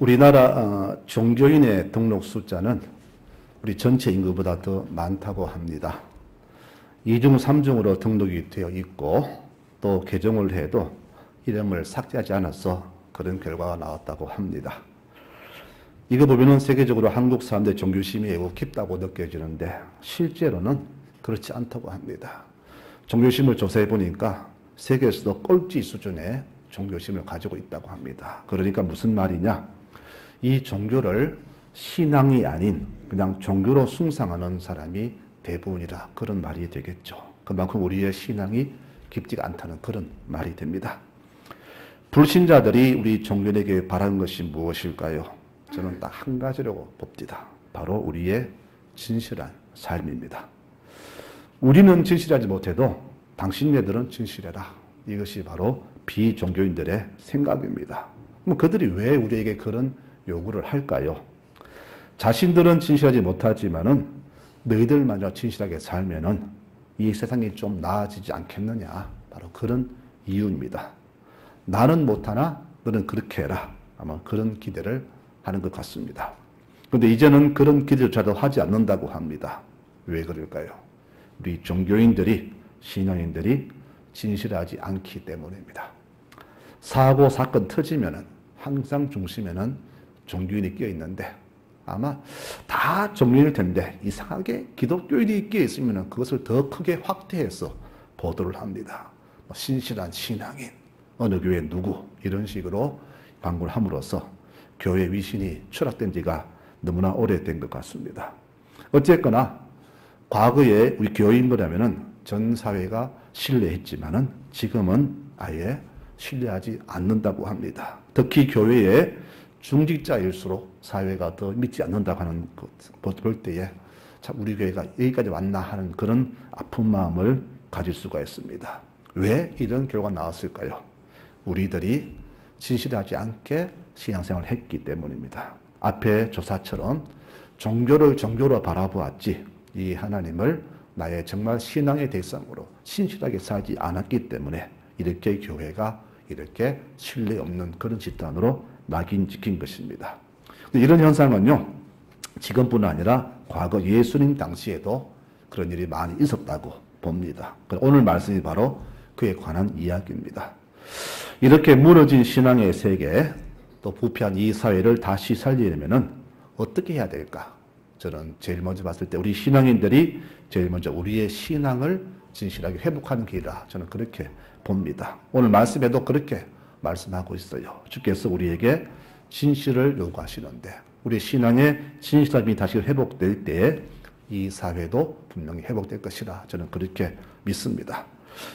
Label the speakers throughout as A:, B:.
A: 우리나라 종교인의 등록 숫자는 우리 전체 인구보다 더 많다고 합니다. 2중, 3중으로 등록이 되어 있고 또 개종을 해도 이름을 삭제하지 않아서 그런 결과가 나왔다고 합니다. 이거 보면은 세계적으로 한국 사람들의 종교심이 매우 깊다고 느껴지는데 실제로는 그렇지 않다고 합니다. 종교심을 조사해 보니까 세계에서도 꼴찌 수준의 종교심을 가지고 있다고 합니다. 그러니까 무슨 말이냐? 이 종교를 신앙이 아닌 그냥 종교로 숭상하는 사람이 대부분이라 그런 말이 되겠죠. 그만큼 우리의 신앙이 깊지가 않다는 그런 말이 됩니다. 불신자들이 우리 종교인에게 바라는 것이 무엇일까요? 저는 딱 한 가지라고 봅니다. 바로 우리의 진실한 삶입니다. 우리는 진실하지 못해도 당신네들은 진실해라. 이것이 바로 비종교인들의 생각입니다. 그럼 그들이 왜 우리에게 그런 요구를 할까요? 자신들은 진실하지 못하지만은 너희들마저 진실하게 살면은 이 세상이 좀 나아지지 않겠느냐. 바로 그런 이유입니다. 나는 못하나 너는 그렇게 해라. 아마 그런 기대를 하는 것 같습니다. 그런데 이제는 그런 기대조차도 하지 않는다고 합니다. 왜 그럴까요? 우리 종교인들이, 신앙인들이 진실하지 않기 때문입니다. 사고, 사건 터지면은 항상 중심에는 종교인이 끼어 있는데 아마 다 종교인일 텐데 이상하게 기독교인이 끼어 있으면 그것을 더 크게 확대해서 보도를 합니다. 신실한 신앙인, 어느 교회 누구 이런 식으로 광고를 함으로써 교회 위신이 추락된 지가 너무나 오래된 것 같습니다. 어쨌거나 과거에 우리 교인들이라면은 전 사회가 신뢰했지만은 지금은 아예 신뢰하지 않는다고 합니다. 특히 교회의 중직자일수록 사회가 더 믿지 않는다고 하는 것 볼 때에 참 우리 교회가 여기까지 왔나 하는 그런 아픈 마음을 가질 수가 있습니다. 왜 이런 결과가 나왔을까요? 우리들이 진실하지 않게 신앙생활을 했기 때문입니다. 앞에 조사처럼 종교를 종교로 바라보았지 이 하나님을 나의 정말 신앙의 대상으로 신실하게 살지 않았기 때문에 이렇게 교회가 이렇게 신뢰 없는 그런 집단으로 낙인 찍힌 것입니다. 이런 현상은요, 지금뿐 아니라 과거 예수님 당시에도 그런 일이 많이 있었다고 봅니다. 오늘 말씀이 바로 그에 관한 이야기입니다. 이렇게 무너진 신앙의 세계, 또 부패한 이 사회를 다시 살리려면 어떻게 해야 될까? 저는 제일 먼저 봤을 때 우리 신앙인들이 제일 먼저 우리의 신앙을 진실하게 회복하는 길이라 저는 그렇게 봅니다. 오늘 말씀에도 그렇게 말씀하고 있어요. 주께서 우리에게 진실을 요구하시는데 우리 신앙의 진실함이 다시 회복될 때 이 사회도 분명히 회복될 것이라 저는 그렇게 믿습니다.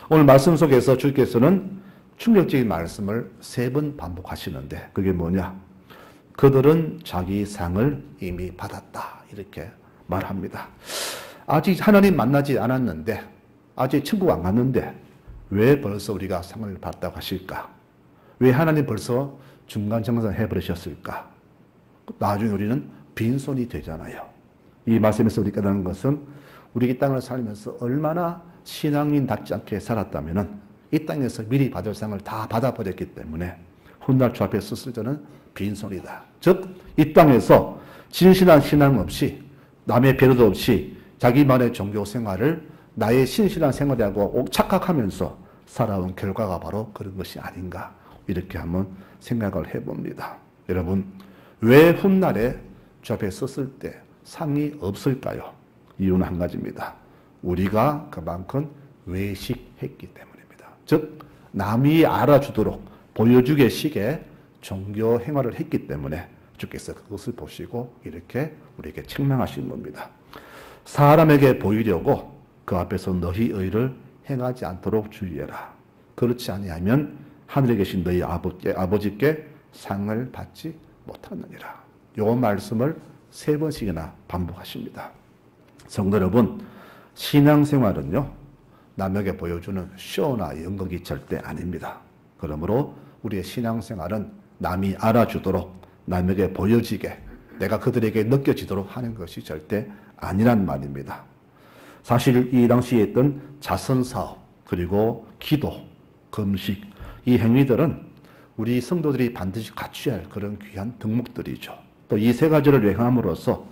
A: 오늘 말씀 속에서 주께서는 충격적인 말씀을 3번 반복하시는데 그게 뭐냐? 그들은 자기 상을 이미 받았다. 이렇게 말합니다. 아직 하나님 만나지 않았는데 아직 천국 안 갔는데 왜 벌써 우리가 상을 받았다고 하실까? 왜 하나님 벌써 중간정산 해버리셨을까? 나중에 우리는 빈손이 되잖아요. 이 말씀에서 우리가 깨닫는 것은 우리 이 땅을 살면서 얼마나 신앙인답지 않게 살았다면 이 땅에서 미리 받을 상을 다 받아버렸기 때문에 훗날 주 앞에 섰을 때는 빈손이다. 즉, 이 땅에서 진실한 신앙 없이 남의 배려도 없이 자기만의 종교 생활을 나의 신실한 생활이라고 착각하면서 살아온 결과가 바로 그런 것이 아닌가 이렇게 한번 생각을 해봅니다. 여러분, 왜 훗날에 주 앞에 섰을 때 상이 없을까요? 이유는 한 가지입니다. 우리가 그만큼 외식했기 때문입니다. 즉 남이 알아주도록 보여주게 식의 종교 행활을 했기 때문에 주께서 그것을 보시고 이렇게 우리에게 책망하신 겁니다. 사람에게 보이려고 그 앞에서 너희 의를 행하지 않도록 주의해라. 그렇지 아니하면 하늘에 계신 너희 아버지께 상을 받지 못하느니라. 이 말씀을 3번씩이나 반복하십니다. 성도 여러분, 신앙생활은요, 남에게 보여주는 쇼나 연극이 절대 아닙니다. 그러므로 우리의 신앙생활은 남이 알아주도록 남에게 보여지게 내가 그들에게 느껴지도록 하는 것이 절대 아니란 말입니다. 사실 이 당시에 있던 자선사업 그리고 기도, 금식 이 행위들은 우리 성도들이 반드시 갖춰야 할 그런 귀한 덕목들이죠. 또 이 세 가지를 행함으로써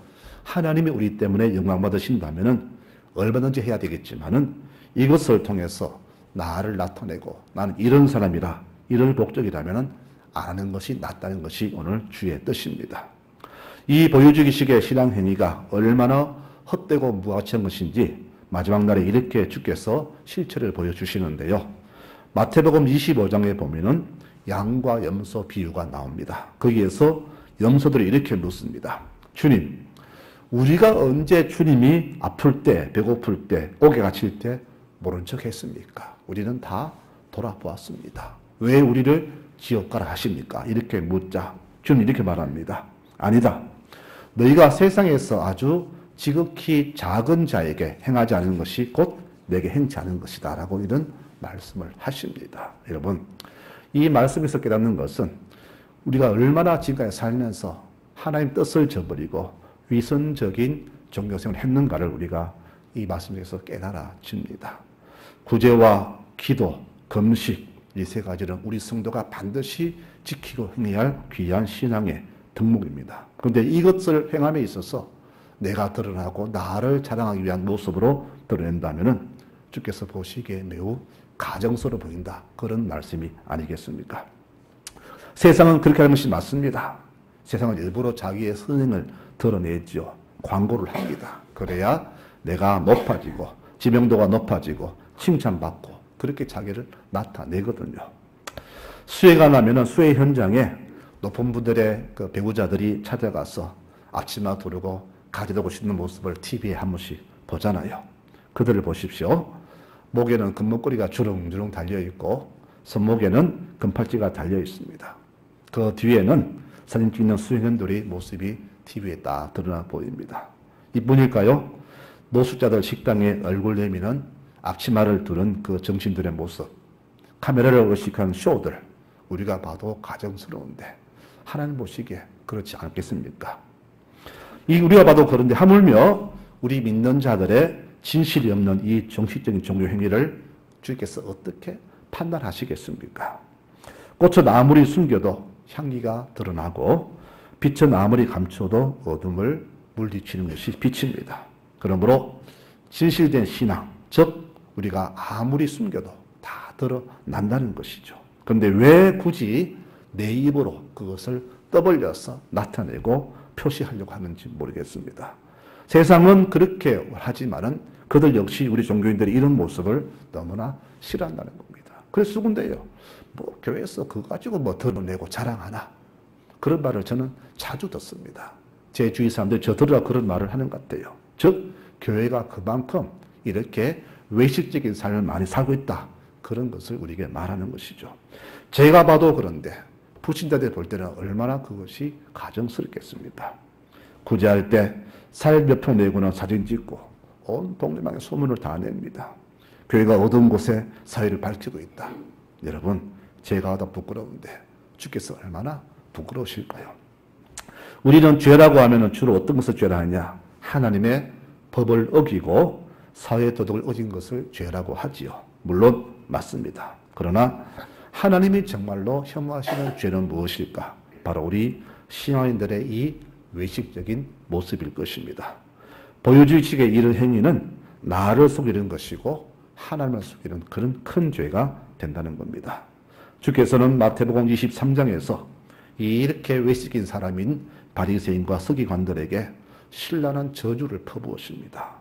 A: 하나님이 우리 때문에 영광 받으신다면은 얼마든지 해야 되겠지만은 이것을 통해서 나를 나타내고 나는 이런 사람이라 이런 목적이라면은 안 하는 것이 낫다는 것이 오늘 주의 뜻입니다. 이 보여주기식의 신앙 행위가 얼마나 헛되고 무가치한 것인지 마지막 날에 이렇게 주께서 실체를 보여주시는데요. 마태복음 25장에 보면은 양과 염소 비유가 나옵니다. 거기에서 염소들이 이렇게 묻습니다. 주님, 우리가 언제 주님이 아플 때, 배고플 때, 옥에 갇힐 때 모른 척 했습니까? 우리는 다 돌아보았습니다. 왜 우리를 지옥 가라 하십니까? 이렇게 묻자 주님 이렇게 말합니다. 아니다. 너희가 세상에서 아주 지극히 작은 자에게 행하지 않은 것이 곧 내게 행치 않은 것이다 라고 이런 말씀을 하십니다. 여러분, 이 말씀에서 깨닫는 것은 우리가 얼마나 지금까지 살면서 하나님 뜻을 저버리고 위선적인 종교생활을 했는가를 우리가 이 말씀에서 깨달아집니다. 구제와 기도, 금식 이 세 가지는 우리 성도가 반드시 지키고 행해야 할 귀한 신앙의 덕목입니다. 그런데 이것을 행함에 있어서 내가 드러나고 나를 자랑하기 위한 모습으로 드러낸다면 주께서 보시기에 매우 가정스러워 보인다. 그런 말씀이 아니겠습니까? 세상은 그렇게 하는 것이 맞습니다. 세상은 일부러 자기의 선행을 드러내지요. 광고를 합니다. 그래야 내가 높아지고 지명도가 높아지고 칭찬받고 그렇게 자기를 나타내거든요. 수해가 나면은 수해 현장에 높은 분들의 그 배우자들이 찾아가서 앞치마 두르고 가지고 씻는 모습을 TV에 한 번씩 보잖아요. 그들을 보십시오. 목에는 금목걸이가 주렁주렁 달려있고 손목에는 금팔찌가 달려 있습니다. 그 뒤에는 사진 찍는 수행원들의 모습이 TV에 딱 드러나 보입니다. 이뿐일까요? 노숙자들 식당에 얼굴 내미는 앞치마를 두른 그 정신들의 모습, 카메라를 의식한 쇼들, 우리가 봐도 가정스러운데 하나님 보시기에 그렇지 않겠습니까? 우리가 봐도 그런데 하물며 우리 믿는 자들의 진실이 없는 이 정식적인 종교 행위를 주께서 어떻게 판단하시겠습니까? 꽃은 아무리 숨겨도 향기가 드러나고 빛은 아무리 감춰도 어둠을 물리치는 것이 빛입니다. 그러므로 진실된 신앙, 즉 우리가 아무리 숨겨도 다 드러난다는 것이죠. 그런데 왜 굳이 내 입으로 그것을 떠벌려서 나타내고 표시하려고 하는지 모르겠습니다. 세상은 그렇게 하지만은 그들 역시 우리 종교인들이 이런 모습을 너무나 싫어한다는 겁니다. 그래서 수군데요. 뭐 교회에서 그거 가지고 뭐 드러내고 자랑하나 그런 말을 저는 자주 듣습니다. 제 주위 사람들이 저 들으라 그런 말을 하는 것 같아요. 즉 교회가 그만큼 이렇게 외식적인 삶을 많이 살고 있다. 그런 것을 우리에게 말하는 것이죠. 제가 봐도 그런데 불신자들 볼 때는 얼마나 그것이 가정스럽겠습니까? 구제할 때 살 몇 평 내고는 사진 찍고 온 동네방에 소문을 다 냅니다. 교회가 어두운 곳에 사회를 밝히고 있다. 여러분, 제가 더 부끄러운데 주께서 얼마나 부끄러우실까요? 우리는 죄라고 하면 주로 어떤 것을 죄라 하냐? 하나님의 법을 어기고 사회 도덕을 어긴 것을 죄라고 하지요. 물론 맞습니다. 그러나 하나님이 정말로 혐오하시는 죄는 무엇일까? 바로 우리 신앙인들의 이 외식적인 모습일 것입니다. 보여주의식의 이런 행위는 나를 속이는 것이고 하나님을 속이는 그런 큰 죄가 된다는 겁니다. 주께서는 마태복음 23장에서 이렇게 외식인 사람인 바리새인과 서기관들에게 신랄한 저주를 퍼부으십니다.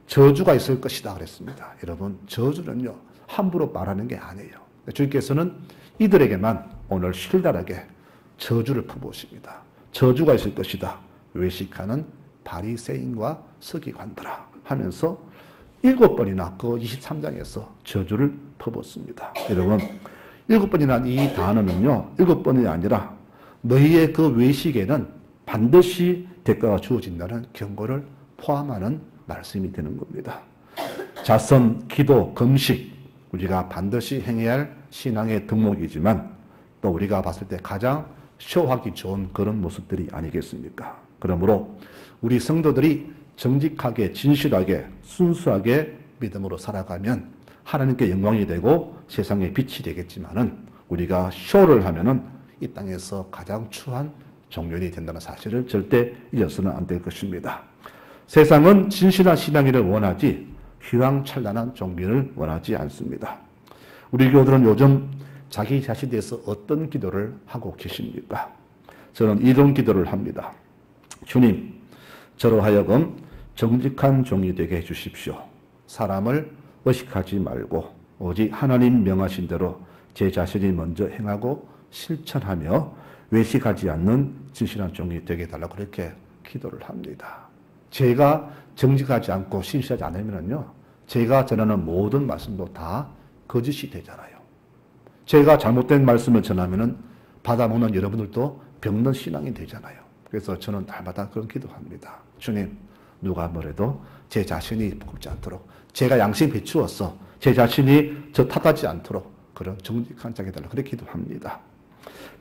A: 저주가 있을 것이다 그랬습니다. 여러분, 저주는요 함부로 말하는 게 아니에요. 주께서는 이들에게만 오늘 신랄하게 저주를 퍼부으십니다. 저주가 있을 것이다. 외식하는 바리새인과 서기관들아 하면서 7번이나 그 23장에서 저주를 퍼붓습니다. 여러분, 7번이나 이 단어는요 7번이 아니라 너희의 그 외식에는 반드시 대가가 주어진다는 경고를 포함하는 말씀이 되는 겁니다. 자선, 기도, 금식 우리가 반드시 행해야 할 신앙의 덕목이지만 또 우리가 봤을 때 가장 쇼하기 좋은 그런 모습들이 아니겠습니까? 그러므로 우리 성도들이 정직하게 진실하게 순수하게 믿음으로 살아가면 하나님께 영광이 되고 세상에 빛이 되겠지만은 우리가 쇼를 하면은 이 땅에서 가장 추한 종교인이 된다는 사실을 절대 잊어서는 안 될 것입니다. 세상은 진실한 신앙인을 원하지 휘황찬란한 종교인을 원하지 않습니다. 우리 교우들은 요즘 자기 자신에 대해서 어떤 기도를 하고 계십니까? 저는 이런 기도를 합니다. 주님, 저로 하여금 정직한 종이 되게 해주십시오. 사람을 의식하지 말고 오직 하나님 명하신 대로 제 자신이 먼저 행하고 실천하며 외식하지 않는 진실한 종이 되게 해달라고 그렇게 기도를 합니다. 제가 정직하지 않고 신실하지 않으면요, 제가 전하는 모든 말씀도 다 거짓이 되잖아요. 제가 잘못된 말씀을 전하면은 받아먹는 여러분들도 병든 신앙이 되잖아요. 그래서 저는 날마다 그런 기도합니다. 주님, 누가 뭐래도 제 자신이 부끄럽지 않도록, 제가 양심 비추어서 제 자신이 저 탓하지 않도록 그런 정직한 자가 되달라고 그렇게 기도합니다.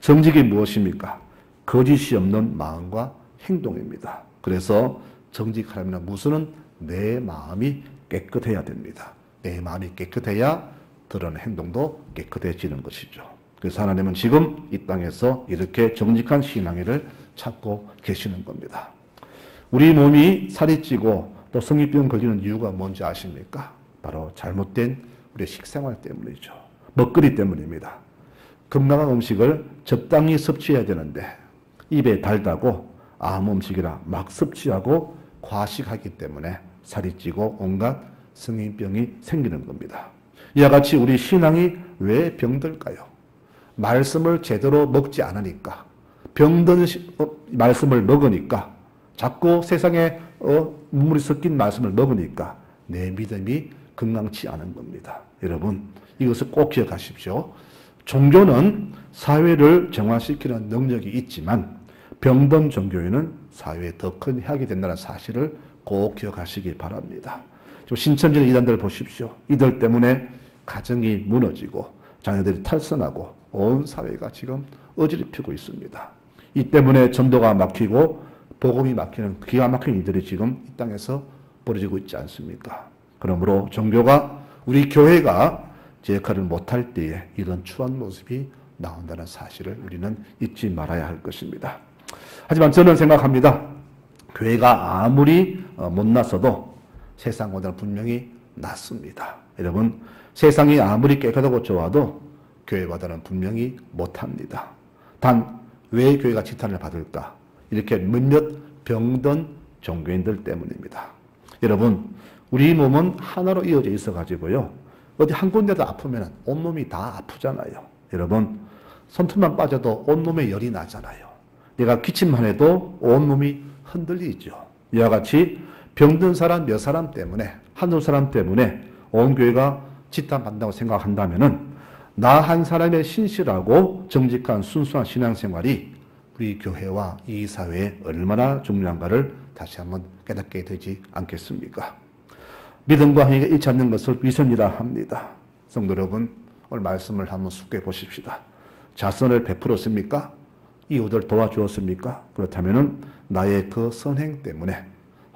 A: 정직이 무엇입니까? 거짓이 없는 마음과 행동입니다. 그래서 정직하려면 무엇은 내 마음이 깨끗해야 됩니다. 내 마음이 깨끗해야 드러나는 행동도 깨끗해지는 것이죠. 그래서 하나님은 지금 이 땅에서 이렇게 정직한 신앙인을 찾고 계시는 겁니다. 우리 몸이 살이 찌고 또 성인병 걸리는 이유가 뭔지 아십니까? 바로 잘못된 우리의 식생활 때문이죠. 먹거리 때문입니다. 건강한 음식을 적당히 섭취해야 되는데 입에 달다고 아무 음식이나 막 섭취하고 과식하기 때문에 살이 찌고 온갖 성인병이 생기는 겁니다. 이와 같이 우리 신앙이 왜 병들까요? 말씀을 제대로 먹지 않으니까, 병든 말씀을 먹으니까, 자꾸 세상에 물이 섞인 말씀을 먹으니까 내 믿음이 건강치 않은 겁니다. 여러분, 이것을 꼭 기억하십시오. 종교는 사회를 정화시키는 능력이 있지만 병든 종교인은 사회에 더 큰 해악이 된다는 사실을 꼭 기억하시기 바랍니다. 신천지의 이단들 보십시오. 이들 때문에 가정이 무너지고 자녀들이 탈선하고 온 사회가 지금 어지럽히고 있습니다. 이 때문에 전도가 막히고 복음이 막히는 기가 막힌 일들이 지금 이 땅에서 벌어지고 있지 않습니까? 그러므로 종교가, 우리 교회가 제 역할을 못할 때에 이런 추한 모습이 나온다는 사실을 우리는 잊지 말아야 할 것입니다. 하지만 저는 생각합니다. 교회가 아무리 못났어도 세상보다는 분명히 낫습니다. 여러분, 세상이 아무리 깨끗하고 좋아도 교회보다는 분명히 못합니다. 단 왜 교회가 지탄을 받을까? 이렇게 몇몇 병든 종교인들 때문입니다. 여러분, 우리 몸은 하나로 이어져 있어가지고요, 어디 한 군데도 아프면 온몸이 다 아프잖아요. 여러분, 손톱만 빠져도 온몸에 열이 나잖아요. 내가 기침만 해도 온몸이 흔들리죠. 이와 같이 병든 사람 몇 사람 때문에, 한두 사람 때문에 온 교회가 지탄받는다고 생각한다면은 나 한 사람의 신실하고 정직한 순수한 신앙생활이 우리 교회와 이 사회에 얼마나 중요한가를 다시 한번 깨닫게 되지 않겠습니까? 믿음과 행위가 잃지 않는 것을 위선이라 합니다. 성도 여러분, 오늘 말씀을 한번 숙고해 보십시다. 자선을 베풀었습니까? 이웃을 도와주었습니까? 그렇다면 나의 그 선행 때문에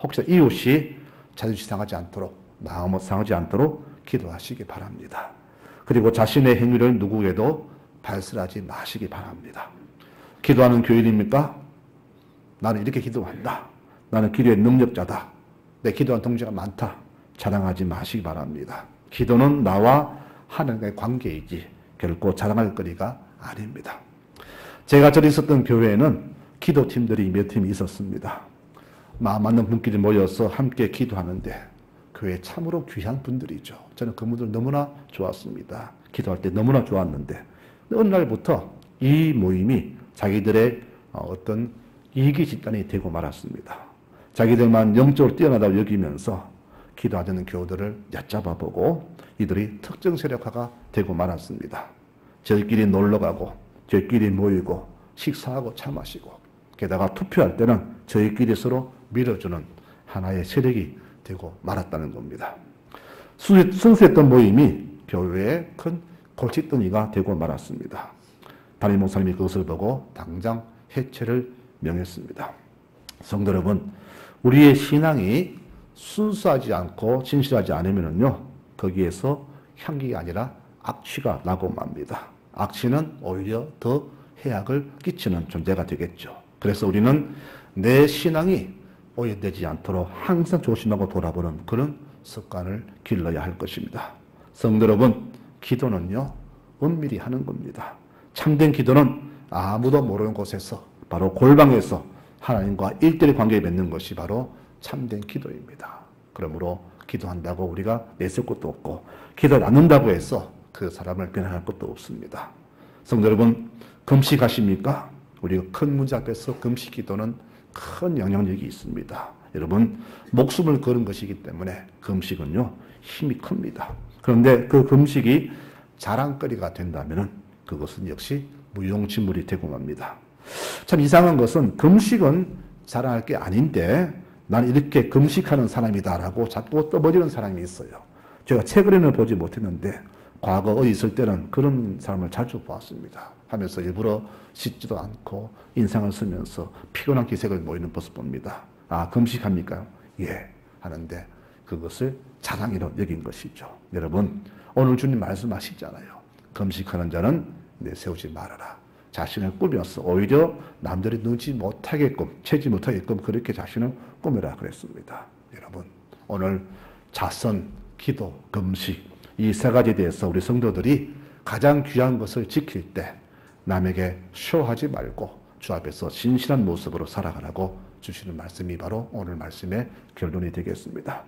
A: 혹시 이웃이 자존심 상하지 않도록, 마음을 상하지 않도록 기도하시기 바랍니다. 그리고 자신의 행위를 누구에게도 발설하지 마시기 바랍니다. 기도하는 교인입니까? 나는 이렇게 기도한다. 나는 기도의 능력자다. 내 기도한 동지가 많다. 자랑하지 마시기 바랍니다. 기도는 나와 하나님과의 관계이지 결코 자랑할 거리가 아닙니다. 제가 전에 있었던 교회에는 기도팀들이 몇 팀이 있었습니다. 마음 맞는 분끼리 모여서 함께 기도하는데 교회에 참으로 귀한 분들이죠. 저는 그분들 너무나 좋았습니다. 기도할 때 너무나 좋았는데 어느 날부터 이 모임이 자기들의 어떤 이기 집단이 되고 말았습니다. 자기들만 영적으로 뛰어나다고 여기면서 기도하자는 교우들을 얕잡아보고 이들이 특정 세력화가 되고 말았습니다. 저희끼리 놀러가고 저희끼리 모이고 식사하고 차 마시고 게다가 투표할 때는 저희끼리 서로 밀어주는 하나의 세력이 되고 말았다는 겁니다. 순수했던 모임이 교회의 큰 골칫덩이가 되고 말았습니다. 담임 목사님이 그것을 보고 당장 해체를 명했습니다. 성도 여러분, 우리의 신앙이 순수하지 않고 진실하지 않으면요, 거기에서 향기가 아니라 악취가 나고 맙니다. 악취는 오히려 더 해악을 끼치는 존재가 되겠죠. 그래서 우리는 내 신앙이 오염되지 않도록 항상 조심하고 돌아보는 그런 습관을 길러야 할 것입니다. 성도 여러분, 기도는요, 은밀히 하는 겁니다. 참된 기도는 아무도 모르는 곳에서, 바로 골방에서 하나님과 일대일 관계에 맺는 것이 바로 참된 기도입니다. 그러므로 기도한다고 우리가 내세울 것도 없고, 기도를 않는다고 해서 그 사람을 변화할 것도 없습니다. 성도 여러분, 금식하십니까? 우리가 큰 문제 앞에서 금식 기도는 큰 영향력이 있습니다. 여러분, 목숨을 거는 것이기 때문에 금식은요, 힘이 큽니다. 그런데 그 금식이 자랑거리가 된다면 그것은 역시 무용지물이 되고 맙니다. 참 이상한 것은 금식은 자랑할 게 아닌데 난 이렇게 금식하는 사람이다라고 자꾸 떠벌이는 사람이 있어요. 제가 최근에는 보지 못했는데 과거 어디 있을 때는 그런 사람을 자주 보았습니다. 하면서 일부러 씻지도 않고 인상을 쓰면서 피곤한 기색을 보이는 모습 봅니다. 아, 금식합니까? 예, 하는데 그것을 자랑이로 여긴 것이죠. 여러분, 오늘 주님 말씀하시잖아요. 금식하는 자는 내세우지 말아라. 자신을 꾸며서 오히려 남들이 눈치 못하게끔, 채지 못하게끔 그렇게 자신을 꾸며라 그랬습니다. 여러분, 오늘 자선, 기도, 금식 이 세 가지에 대해서 우리 성도들이 가장 귀한 것을 지킬 때 남에게 쇼하지 말고 주 앞에서 진실한 모습으로 살아가라고 주시는 말씀이 바로 오늘 말씀의 결론이 되겠습니다.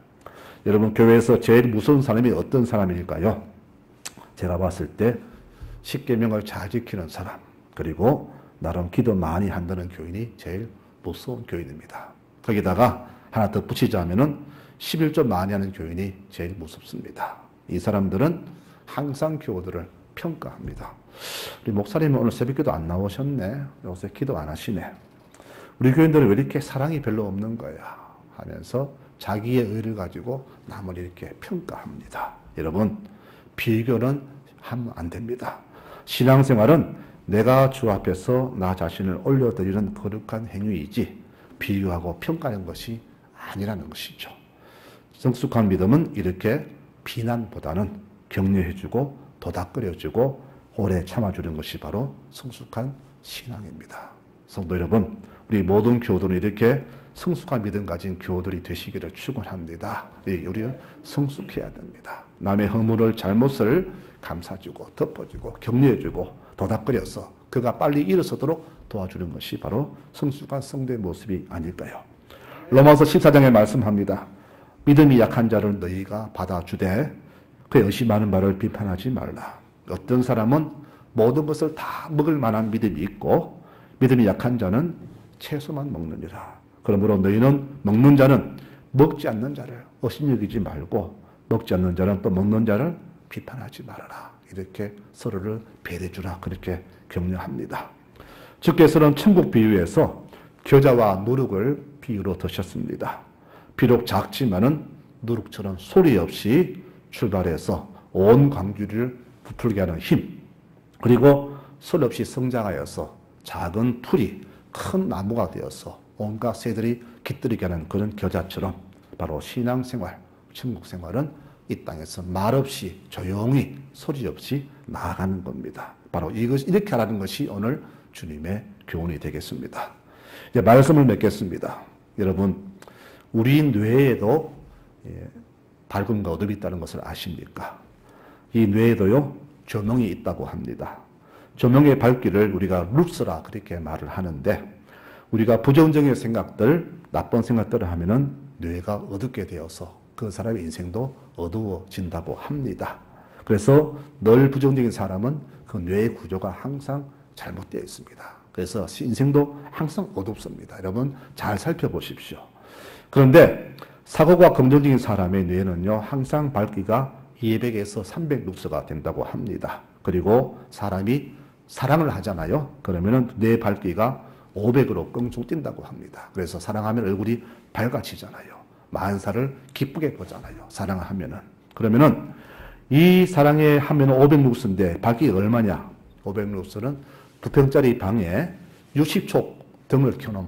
A: 여러분, 교회에서 제일 무서운 사람이 어떤 사람일까요? 제가 봤을 때 십계명을 잘 지키는 사람, 그리고 나름 기도 많이 한다는 교인이 제일 무서운 교인입니다. 거기다가 하나 더 붙이자면은 11조 많이 하는 교인이 제일 무섭습니다. 이 사람들은 항상 교우들을 평가합니다. 우리 목사님은 오늘 새벽기도 안 나오셨네. 요새 기도 안 하시네. 우리 교인들은 왜 이렇게 사랑이 별로 없는 거야? 하면서 자기의 의를 가지고 남을 이렇게 평가합니다. 여러분, 비교는 하면 안 됩니다. 신앙생활은 내가 주 앞에서 나 자신을 올려드리는 거룩한 행위이지 비교하고 평가하는 것이 아니라는 것이죠. 성숙한 믿음은 이렇게 비난보다는 격려해주고 도닥거려주고 오래 참아주는 것이 바로 성숙한 신앙입니다. 성도 여러분, 우리 모든 교우들은 이렇게 성숙한 믿음 가진 교우들이 되시기를 축원합니다. 우리는 성숙해야 됩니다. 남의 허물을 잘못을 감싸주고 덮어주고 격려해주고 도닥거려서 그가 빨리 일어서도록 도와주는 것이 바로 성숙한 성도의 모습이 아닐까요? 로마서 14장에 말씀합니다. 믿음이 약한 자를 너희가 받아주되 그의 의심하는 바를 비판하지 말라. 어떤 사람은 모든 것을 다 먹을 만한 믿음이 있고 믿음이 약한 자는 채소만 먹느니라. 그러므로 너희는 먹는 자는 먹지 않는 자를 업신여기지 말고 먹지 않는 자는 또 먹는 자를 비판하지 말아라. 이렇게 서로를 배려주라. 그렇게 격려합니다. 주께서는 천국 비유에서 겨자와 누룩을 비유로 드셨습니다. 비록 작지만은 누룩처럼 소리 없이 출발해서 온 광주리를 부풀게 하는 힘, 그리고 소리 없이 성장하여서 작은 풀이 큰 나무가 되어서 온갖 새들이 깃들이게 하는 그런 겨자처럼 바로 신앙생활, 천국생활은 이 땅에서 말없이 조용히 소리 없이 나아가는 겁니다. 바로 이렇게 하라는 것이 오늘 주님의 교훈이 되겠습니다. 이제 말씀을 맺겠습니다. 여러분, 우리 뇌에도 밝음과 어둠이 있다는 것을 아십니까? 이 뇌에도요, 조명이 있다고 합니다. 조명의 밝기를 우리가 룩스라 그렇게 말을 하는데 우리가 부정적인 생각들, 나쁜 생각들을 하면은 뇌가 어둡게 되어서 그 사람의 인생도 어두워진다고 합니다. 그래서 늘 부정적인 사람은 그 뇌의 구조가 항상 잘못되어 있습니다. 그래서 인생도 항상 어둡습니다. 여러분 잘 살펴보십시오. 그런데 사고가 긍정적인 사람의 뇌는요, 항상 밝기가 200에서 300 룩스가 된다고 합니다. 그리고 사람이 사랑을 하잖아요. 그러면은 뇌 밝기가 500으로 껑충 뛴다고 합니다. 그래서 사랑하면 얼굴이 밝아지잖아요. 만사를 기쁘게 보잖아요. 사랑을 하면은. 그러면은 이 사랑에 하면 500룩스인데 밝기가 얼마냐? 500룩스는 2평짜리 방에 60촉 등을 켜놓은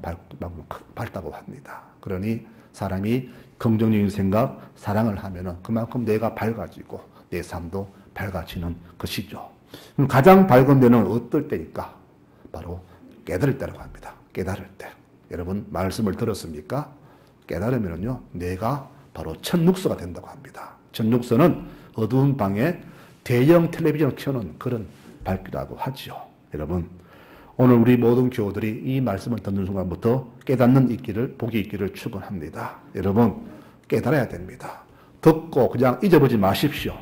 A: 밝다고 합니다. 그러니 사람이 긍정적인 생각, 사랑을 하면은 그만큼 뇌가 밝아지고 내 삶도 밝아지는 것이죠. 그럼 가장 밝은 때는 어떨 때일까? 바로 깨달을 때라고 합니다. 깨달을 때. 여러분 말씀을 들었습니까? 깨달으면요 내가 바로 천육서가 된다고 합니다. 천육서는 어두운 방에 대형 텔레비전을 켜는 그런 밝기라고 하죠. 여러분 오늘 우리 모든 교우들이 이 말씀을 듣는 순간부터 깨닫는 있기를, 복이 있기를 축원합니다. 여러분 깨달아야 됩니다. 듣고 그냥 잊어보지 마십시오.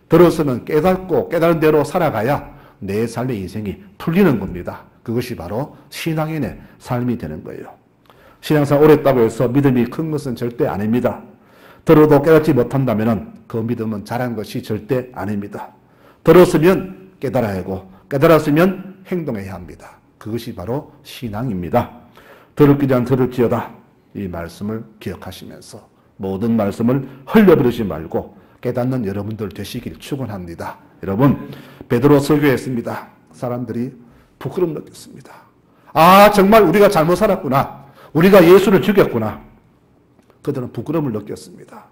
A: 들어서는 깨닫고 깨달은 대로 살아가야 내 삶의 인생이 풀리는 겁니다. 그것이 바로 신앙인의 삶이 되는 거예요. 신앙생활 오래 했다고 해서 믿음이 큰 것은 절대 아닙니다. 들어도 깨닫지 못한다면 그 믿음은 자란 것이 절대 아닙니다. 들었으면 깨달아야 하고 깨달았으면 행동해야 합니다. 그것이 바로 신앙입니다. 들을기란 들을지어다 이 말씀을 기억하시면서 모든 말씀을 흘려버리지 말고 깨닫는 여러분들 되시길 축원합니다. 여러분 베드로 설교했습니다. 사람들이 부끄러움 느꼈습니다. 아 정말 우리가 잘못 살았구나. 우리가 예수를 죽였구나. 그들은 부끄러움을 느꼈습니다.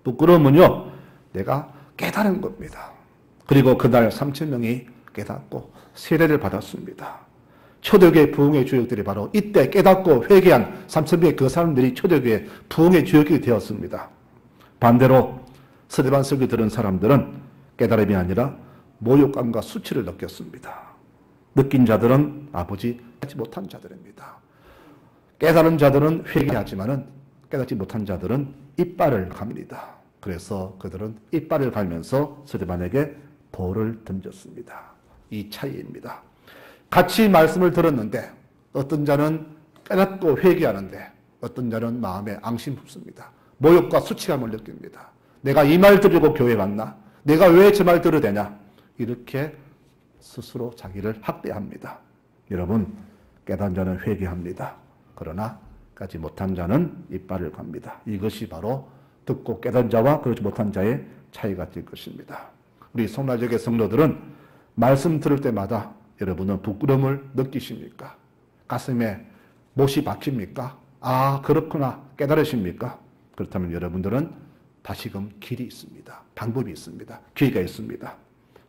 A: 부끄러움은요 내가 깨달은 겁니다. 그리고 그날 3,000명이 깨닫고 세례를 받았습니다. 초대교회 부흥의 주역들이 바로 이때 깨닫고 회개한 3,000명의 그 사람들이 초대교회 부흥의 주역이 되었습니다. 반대로 스데반 설교 들은 사람들은 깨달음이 아니라 모욕감과 수치를 느꼈습니다. 느낀 자들은 아버지 깨닫지 못한 자들입니다. 깨달은 자들은 회개하지만은 깨닫지 못한 자들은 이빨을 갑니다. 그래서 그들은 이빨을 갈면서 스데반에게 돌을 던졌습니다. 이 차이입니다. 같이 말씀을 들었는데 어떤 자는 깨닫고 회개하는데 어떤 자는 마음에 앙심 품습니다. 모욕과 수치감을 느낍니다. 내가 이 말 들으고 교회 왔나? 내가 왜 저 말 들어야 되냐? 이렇게 스스로 자기를 학대합니다. 여러분 깨달은 자는 회개합니다. 그러나 깨닫지 못한 자는 이빨을 갑니다. 이것이 바로 듣고 깨달은 자와 그렇지 못한 자의 차이가 될 것입니다. 우리 성라적의 성도들은 말씀 들을 때마다 여러분은 부끄러움을 느끼십니까? 가슴에 못이 박힙니까? 아 그렇구나 깨달으십니까? 그렇다면 여러분들은 다시금 길이 있습니다. 방법이 있습니다. 기회가 있습니다.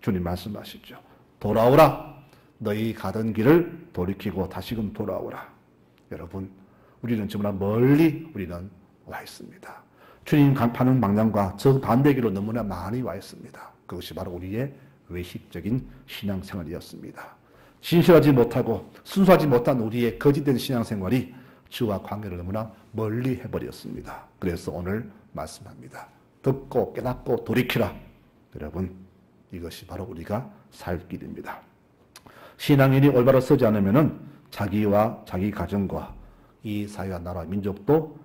A: 주님 말씀하시죠. 돌아오라. 너희 가던 길을 돌이키고 다시금 돌아오라. 여러분 우리는 정말 멀리 우리는 와 있습니다. 주님 가는 방향과 정반대기로 너무나 많이 와 있습니다. 그것이 바로 우리의 외식적인 신앙생활이었습니다. 진실하지 못하고 순수하지 못한 우리의 거짓된 신앙생활이 주와 관계를 너무나 멀리 해버렸습니다. 그래서 오늘 말씀합니다. 듣고 깨닫고 돌이키라. 여러분 이것이 바로 우리가 살 길입니다. 신앙인이 올바로 서지 않으면 자기와 자기 가정과 이 사회와 나라 민족도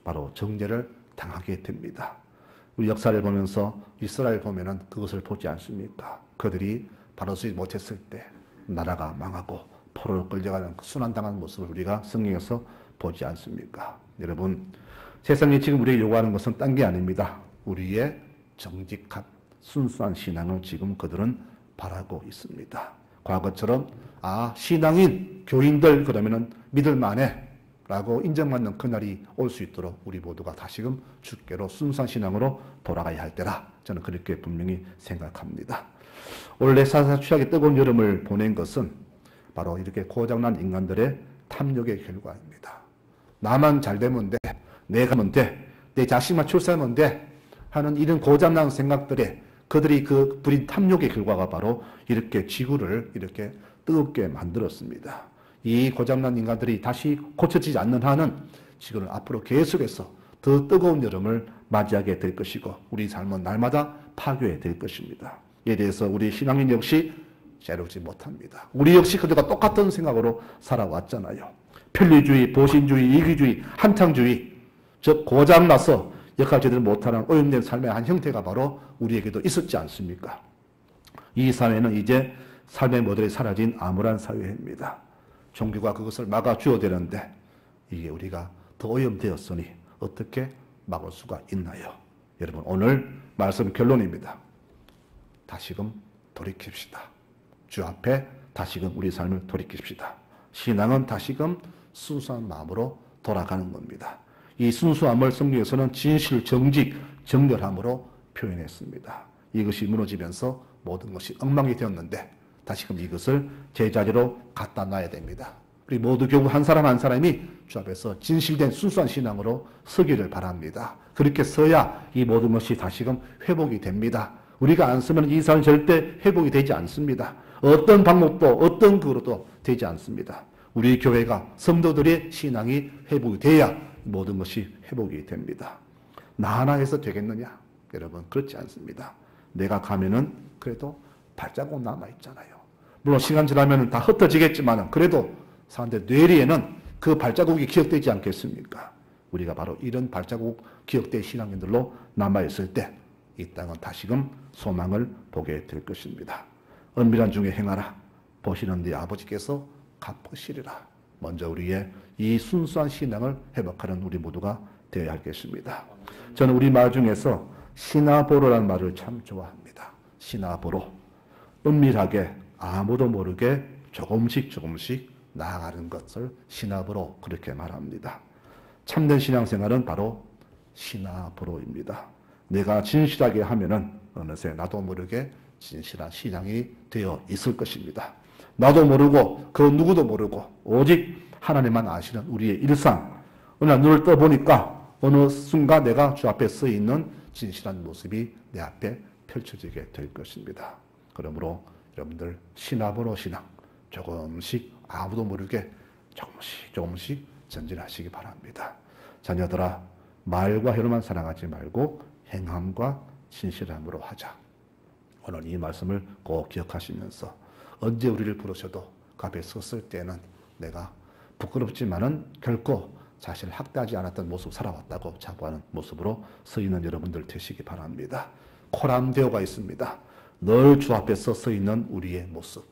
A: 바로 정죄를 당하게 됩니다. 우리 역사를 보면서 이스라엘 보면은 그것을 보지 않습니까? 그들이 바로 서지 못했을 때 나라가 망하고 포로로 끌려가는 순환당하는 모습을 우리가 성경에서 보지 않습니까? 여러분 세상이 지금 우리에게 요구하는 것은 딴 게 아닙니다. 우리의 정직한 순수한 신앙을 지금 그들은 바라고 있습니다. 과거처럼 신앙인 교인들 그러면은 믿을만해 라고 인정받는 그날이 올 수 있도록 우리 모두가 다시금 주께로 순수한 신앙으로 돌아가야 할 때라 저는 그렇게 분명히 생각합니다. 원래 사사 취하게 뜨거운 여름을 보낸 것은 바로 이렇게 고장난 인간들의 탐욕의 결과입니다. 나만 잘 되면 돼, 내가 하면 돼, 내 자식만 출세하면 돼 하는 이런 고장난 생각들에 그들이 그 부린 탐욕의 결과가 바로 이렇게 지구를 이렇게 뜨겁게 만들었습니다. 이 고장난 인간들이 다시 고쳐지지 않는 한은 지구는 앞으로 계속해서 더 뜨거운 여름을 맞이하게 될 것이고 우리 삶은 날마다 파괴될 것입니다. 이에 대해서 우리 신앙인 역시 자유롭지 못합니다. 우리 역시 그들과 똑같은 생각으로 살아왔잖아요. 편리주의, 보신주의, 이기주의, 한탕주의, 즉 고장나서 역할 제대로 못하는 오염된 삶의 한 형태가 바로 우리에게도 있었지 않습니까? 이 사회는 이제 삶의 모델이 사라진 암울한 사회입니다. 종교가 그것을 막아주어야 되는데 이게 우리가 더 오염되었으니 어떻게 막을 수가 있나요? 여러분 오늘 말씀 결론입니다. 다시금 돌이킵시다. 주 앞에 다시금 우리 삶을 돌이킵시다. 신앙은 다시금 순수한 마음으로 돌아가는 겁니다. 이 순수함을 성경에서는 진실, 정직, 정결함으로 표현했습니다. 이것이 무너지면서 모든 것이 엉망이 되었는데 다시금 이것을 제자리로 갖다 놔야 됩니다. 우리 모두 교우 한 사람 한 사람이 주 앞에서 진실된 순수한 신앙으로 서기를 바랍니다. 그렇게 서야 이 모든 것이 다시금 회복이 됩니다. 우리가 안 쓰면 이 삶은 절대 회복이 되지 않습니다. 어떤 방법도 어떤 그로도 되지 않습니다. 우리 교회가 성도들의 신앙이 회복이 돼야 모든 것이 회복이 됩니다. 나 하나 해서 되겠느냐? 여러분 그렇지 않습니다. 내가 가면은 그래도 발자국 남아있잖아요. 물론 시간 지나면 다 흩어지겠지만 그래도 사람들 뇌리에는 그 발자국이 기억되지 않겠습니까? 우리가 바로 이런 발자국 기억된 신앙인들로 남아있을 때 이 땅은 다시금 소망을 보게 될 것입니다. 은밀한 중에 행하라. 보시는 네 아버지께서 갚으시리라. 먼저 우리의 이 순수한 신앙을 회복하는 우리 모두가 되어야 하겠습니다. 저는 우리 말 중에서 시나보로라는 말을 참 좋아합니다. 시나보로. 은밀하게 아무도 모르게 조금씩 나아가는 것을 시나보로 그렇게 말합니다. 참된 신앙생활은 바로 시나보로입니다. 내가 진실하게 하면은 어느새 나도 모르게 진실한 신앙이 되어 있을 것입니다. 나도 모르고 그 누구도 모르고 오직 하나님만 아시는 우리의 일상. 어느 날 눈을 떠보니까 어느 순간 내가 주 앞에 서 있는 진실한 모습이 내 앞에 펼쳐지게 될 것입니다. 그러므로 여러분들 시나보로 신앙 조금씩 아무도 모르게 조금씩 전진하시기 바랍니다. 자녀들아 말과 혀로만 사랑하지 말고 행함과 진실함으로 하자. 오늘 이 말씀을 꼭 기억하시면서 언제 우리를 부르셔도 그 앞에 섰을 때는 내가 부끄럽지만은 결코 자신을 학대하지 않았던 모습 살아왔다고 자부하는 모습으로 서 있는 여러분들 되시기 바랍니다. 코람데오가 있습니다. 늘 주 앞에서 서 있는 우리의 모습.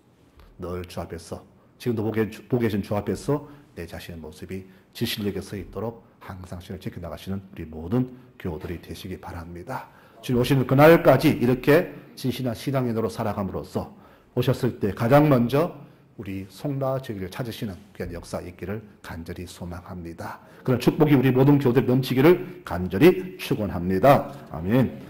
A: 늘 주 앞에서 지금도 보고 계신 주 앞에서 내 자신의 모습이 진실되게 서 있도록 항상 신을 지켜나가시는 우리 모든 교우들이 되시기 바랍니다. 주님 오시는 그날까지 이렇게 진실한 신앙인으로 살아감으로써 오셨을 때 가장 먼저 우리 송라제기를 찾으시는 귀한 역사 있기를 간절히 소망합니다. 그런 축복이 우리 모든 교우들 넘치기를 간절히 축원합니다. 아멘.